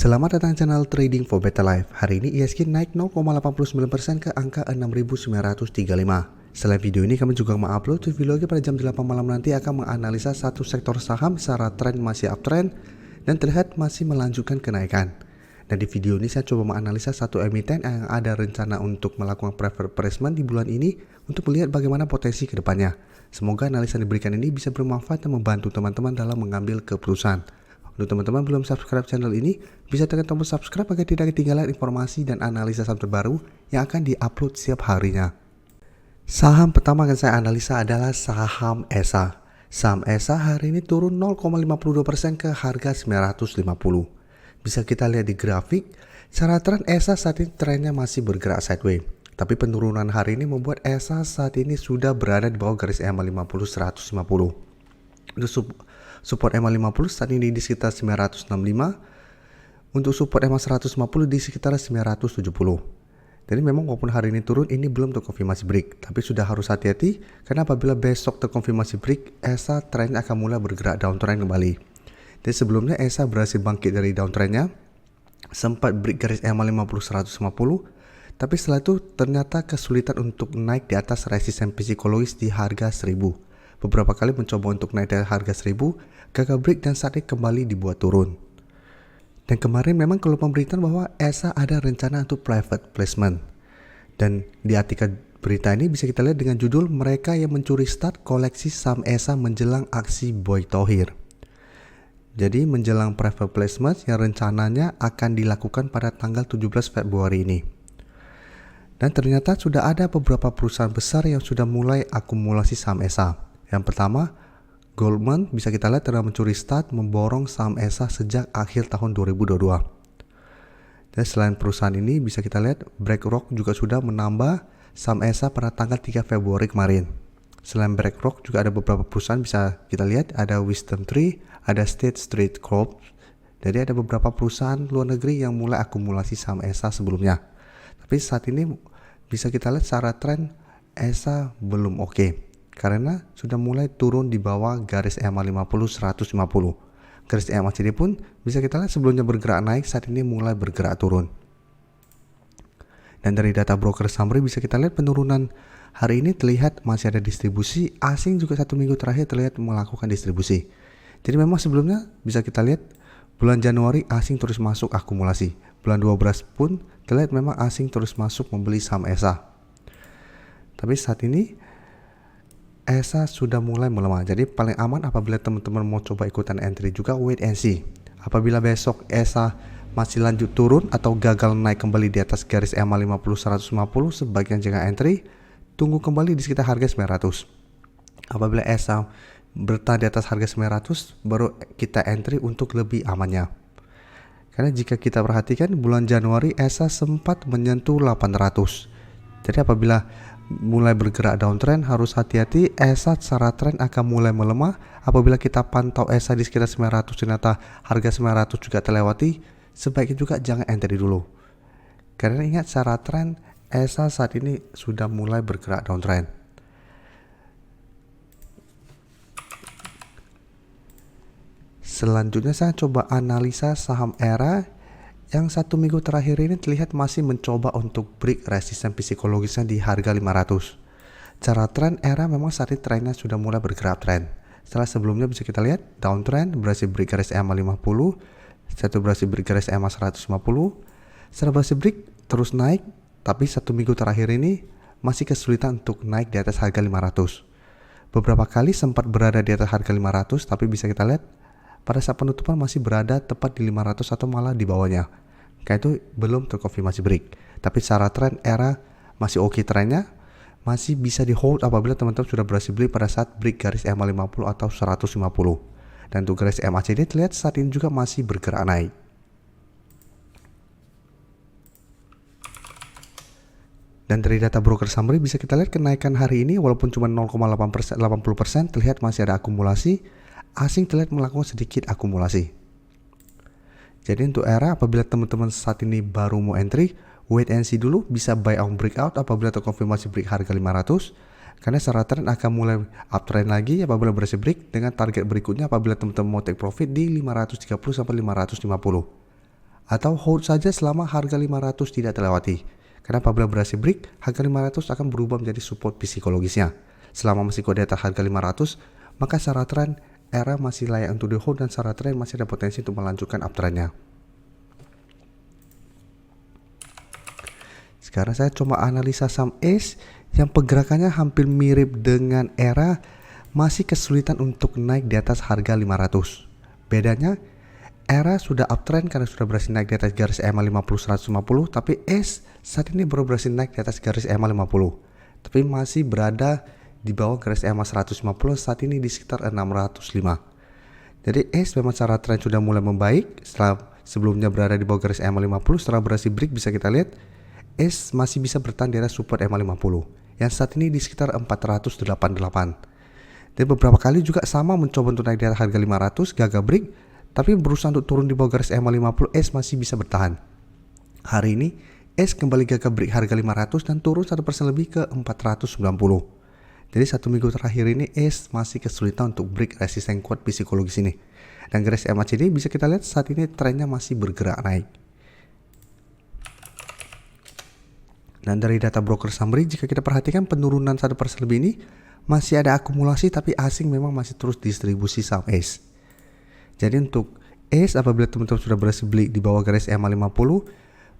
Selamat datang channel Trading for Better Life. Hari ini ISG naik 0,89% ke angka 6.935. Selain video ini, kami juga mengupload video lagi pada jam 8 malam nanti akan menganalisa satu sektor saham secara tren masih uptrend dan terlihat masih melanjutkan kenaikan. Dan di video ini saya coba menganalisa satu emiten yang ada rencana untuk melakukan private placement di bulan ini untuk melihat bagaimana potensi ke depannya. Semoga analisa yang diberikan ini bisa bermanfaat dan membantu teman-teman dalam mengambil keputusan. Untuk teman-teman belum subscribe channel ini, bisa tekan tombol subscribe agar tidak ketinggalan informasi dan analisa saham terbaru yang akan diupload setiap harinya. Saham pertama yang saya analisa adalah saham ESA. Saham ESA hari ini turun 0,52% ke harga 950. Bisa kita lihat di grafik, secara tren ESA saat ini trennya masih bergerak sideways. Tapi penurunan hari ini membuat ESA saat ini sudah berada di bawah garis EMA 50 150. Untuk support EMA 50 saat ini di sekitar 965. Untuk support EMA 150 di sekitar 970. Jadi memang walaupun hari ini turun, ini belum terkonfirmasi break. Tapi sudah harus hati-hati karena apabila besok terkonfirmasi break, ESA trennya akan mulai bergerak downtrend kembali. Jadi sebelumnya ESA berhasil bangkit dari downtrendnya, sempat break garis EMA 50 150. Tapi setelah itu ternyata kesulitan untuk naik di atas resisten psikologis di harga 1000. Beberapa kali mencoba untuk naik dari harga 1000, gagal break dan saat ini kembali dibuat turun. Dan kemarin memang kalau pemberitaan bahwa ESA ada rencana untuk private placement. Dan di artikel berita ini bisa kita lihat dengan judul mereka yang mencuri start koleksi saham ESA menjelang aksi Boy Thohir. Jadi menjelang private placement yang rencananya akan dilakukan pada tanggal 17 Februari ini. Dan ternyata sudah ada beberapa perusahaan besar yang sudah mulai akumulasi saham ESA. Yang pertama, Goldman bisa kita lihat telah mencuri start memborong saham ESA sejak akhir tahun 2022. Dan selain perusahaan ini bisa kita lihat BlackRock juga sudah menambah saham ESA pada tanggal 3 Februari kemarin. Selain BlackRock juga ada beberapa perusahaan bisa kita lihat, ada Wisdom Tree, ada State Street Corp. Jadi ada beberapa perusahaan luar negeri yang mulai akumulasi saham ESA sebelumnya. Tapi saat ini bisa kita lihat secara tren ESA belum oke. Karena sudah mulai turun di bawah garis EMA 50 150. Garis EMA CD pun bisa kita lihat sebelumnya bergerak naik, saat ini mulai bergerak turun. Dan dari data broker summary bisa kita lihat penurunan hari ini terlihat masih ada distribusi, asing juga satu minggu terakhir terlihat melakukan distribusi. Jadi memang sebelumnya bisa kita lihat bulan Januari asing terus masuk akumulasi. Bulan 12 pun terlihat memang asing terus masuk membeli saham ESA. Tapi saat ini ESA sudah mulai melemah, jadi paling aman apabila teman-teman mau coba ikutan entry juga wait and see. Apabila besok ESA masih lanjut turun atau gagal naik kembali di atas garis EMA 50 150, sebagian jangan entry, tunggu kembali di sekitar harga 900. Apabila ESA bertahan di atas harga 900, baru kita entry untuk lebih amannya. Karena jika kita perhatikan bulan Januari ESA sempat menyentuh 800. Jadi apabila mulai bergerak downtrend harus hati-hati, ESA secara tren akan mulai melemah. Apabila kita pantau ESA di sekitar 900 ternyata harga 900 juga terlewati, sebaiknya juga jangan entry dulu. Karena ingat secara tren ESA saat ini sudah mulai bergerak downtrend. Selanjutnya saya coba analisa saham ERA yang satu minggu terakhir ini terlihat masih mencoba untuk break resisten psikologisnya di harga 500. Cara tren ERA memang saat ini trennya sudah mulai bergerak tren. Setelah sebelumnya bisa kita lihat downtrend berhasil break garis EMA 50, satu berhasil break garis EMA 150, setelah berhasil break terus naik, tapi satu minggu terakhir ini masih kesulitan untuk naik di atas harga 500. Beberapa kali sempat berada di atas harga 500, tapi bisa kita lihat pada saat penutupan masih berada tepat di 500 atau malah di bawahnya. Kayak itu belum terkonfirmasi break. Tapi secara tren ERA masih oke trennya, masih bisa di hold apabila teman-teman sudah berhasil beli pada saat break garis EMA 50 atau 150. Dan untuk garis MACD terlihat saat ini juga masih bergerak naik. Dan dari data broker summary bisa kita lihat kenaikan hari ini walaupun cuma 0,80% terlihat masih ada akumulasi. Asing terlihat melakukan sedikit akumulasi. Jadi untuk ERA apabila teman-teman saat ini baru mau entry, wait and see dulu, bisa buy on breakout apabila terkonfirmasi break harga 500. Karena secara tren akan mulai uptrend lagi apabila berhasil break dengan target berikutnya apabila teman-teman mau take profit di 530 sampai 550. atau hold saja selama harga 500 tidak terlewati. Karena apabila berhasil break, harga 500 akan berubah menjadi support psikologisnya. Selama masih kuat di atas harga 500, maka secara tren era masih layak untuk di hold dan secara tren masih ada potensi untuk melanjutkan uptrendnya. Sekarang saya coba analisa saham ACE yang pergerakannya hampir mirip dengan era, masih kesulitan untuk naik di atas harga 500. Bedanya, era sudah uptrend karena sudah berhasil naik di atas garis EMA 50-150, tapi ACE saat ini baru berhasil naik di atas garis EMA 50, tapi masih berada di bawah garis EMA 150 saat ini di sekitar 605. Jadi ACE memang secara tren sudah mulai membaik setelah sebelumnya berada di bawah garis EMA 50. Setelah berhasil break, bisa kita lihat ACE masih bisa bertahan di atas support EMA 50 yang saat ini di sekitar 488. Dan beberapa kali juga sama mencoba untuk naik di atas harga 500, gagal break, tapi berusaha untuk turun di bawah garis EMA 50, ACE masih bisa bertahan. Hari ini ACE kembali gagal break harga 500 dan turun 1% lebih ke 490. Jadi 1 minggu terakhir ini ACE masih kesulitan untuk break resisten kuat psikologis ini. Dan garis MACD bisa kita lihat saat ini trennya masih bergerak naik. Dan dari data broker summary, jika kita perhatikan penurunan 1% lebih ini masih ada akumulasi, tapi asing memang masih terus distribusi saham ACE. Jadi untuk ACE, apabila teman-teman sudah berhasil beli di bawah garis EMA 50,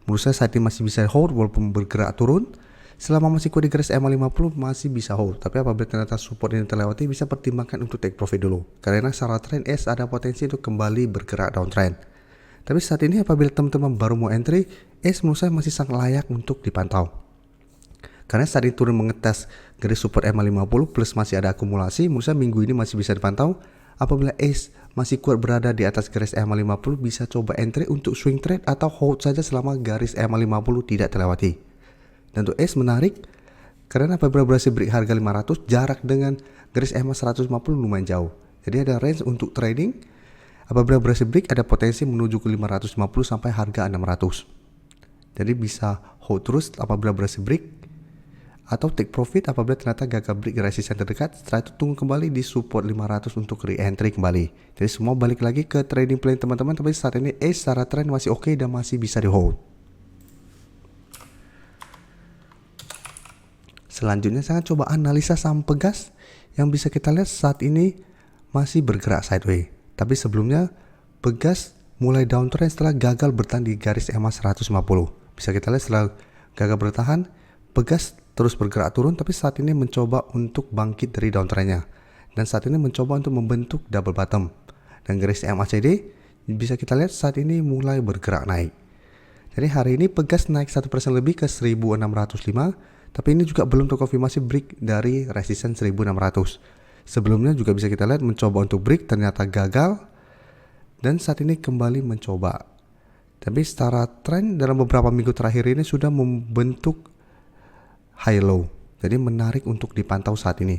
menurut saya saat ini masih bisa hold walaupun bergerak turun. Selama masih kuat di garis EMA 50 masih bisa hold, tapi apabila ternyata support ini terlewati, bisa pertimbangkan untuk take profit dulu. Karena secara trend ACE ada potensi untuk kembali bergerak downtrend. Tapi saat ini apabila teman-teman baru mau entry, ACE menurut saya masih sangat layak untuk dipantau. Karena saat ini turun mengetes garis support EMA 50 plus masih ada akumulasi, menurut saya minggu ini masih bisa dipantau. Apabila ACE masih kuat berada di atas garis EMA 50, bisa coba entry untuk swing trade atau hold saja selama garis EMA 50 tidak terlewati. Dan untuk ACE menarik karena apabila berhasil break harga 500, jarak dengan garis EMA 150 lumayan jauh. Jadi ada range untuk trading. Apabila berhasil break, ada potensi menuju ke 550 sampai harga 600. Jadi bisa hold terus apabila berhasil break, atau take profit apabila ternyata gagal break resisten terdekat. Setelah itu tunggu kembali di support 500 untuk re-entry kembali. Jadi semua balik lagi ke trading plan teman-teman. Tapi saat ini ACE secara trend masih oke dan masih bisa di hold. Selanjutnya saya coba analisa saham Pegas yang bisa kita lihat saat ini masih bergerak sideways. Tapi sebelumnya Pegas mulai downtrend setelah gagal bertahan di garis EMA 150. Bisa kita lihat setelah gagal bertahan, Pegas terus bergerak turun, tapi saat ini mencoba untuk bangkit dari downtrendnya. Dan saat ini mencoba untuk membentuk double bottom. Dan garis MACD bisa kita lihat saat ini mulai bergerak naik. Jadi hari ini Pegas naik 1% lebih ke 1605, tapi ini juga belum terkonfirmasi break dari resisten 1600. Sebelumnya juga bisa kita lihat mencoba untuk break, ternyata gagal. Dan saat ini kembali mencoba. Tapi secara tren dalam beberapa minggu terakhir ini sudah membentuk high low. Jadi menarik untuk dipantau saat ini.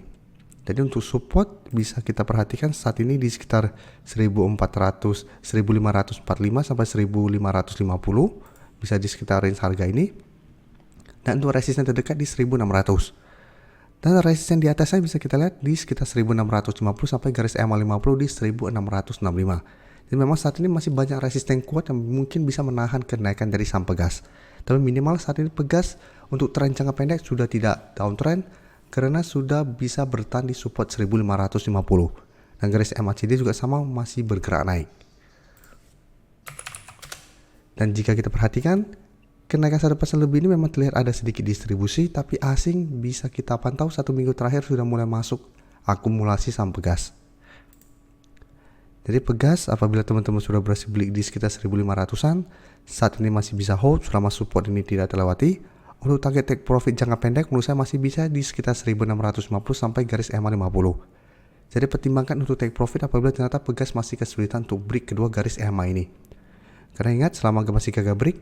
Jadi untuk support bisa kita perhatikan saat ini di sekitar 1400, 1545 sampai 1550. Bisa di sekitar range harga ini. Dan untuk resisten terdekat di 1600. Dan resisten di atasnya bisa kita lihat di sekitar 1650 sampai garis EMA 50 di 1665. Jadi memang saat ini masih banyak resisten kuat yang mungkin bisa menahan kenaikan dari saham Pegas. Tapi minimal saat ini Pegas untuk tren jangka pendek sudah tidak downtrend karena sudah bisa bertahan di support 1550. Dan garis MACD juga sama masih bergerak naik. Dan jika kita perhatikan, kenaikan 1% lebih ini memang terlihat ada sedikit distribusi, tapi asing bisa kita pantau 1 minggu terakhir sudah mulai masuk akumulasi saham Pegas. Jadi Pegas apabila teman-teman sudah berhasil beli di sekitar 1500-an, saat ini masih bisa hold selama support ini tidak terlewati. Untuk target take profit jangka pendek menurut saya masih bisa di sekitar 1650 sampai garis EMA 50. Jadi pertimbangkan untuk take profit apabila ternyata Pegas masih kesulitan untuk break kedua garis EMA ini. Karena ingat selama masih gagal break,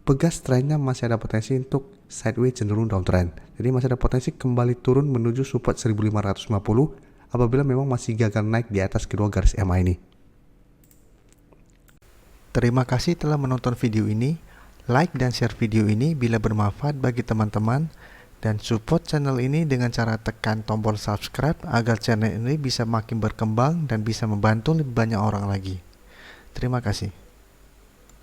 Pegas trennya masih ada potensi untuk sideways cenderung downtrend. Jadi masih ada potensi kembali turun menuju support 1550 apabila memang masih gagal naik di atas kedua garis EMA ini. Terima kasih telah menonton video ini. Like dan share video ini bila bermanfaat bagi teman-teman. Dan support channel ini dengan cara tekan tombol subscribe agar channel ini bisa makin berkembang dan bisa membantu lebih banyak orang lagi. Terima kasih.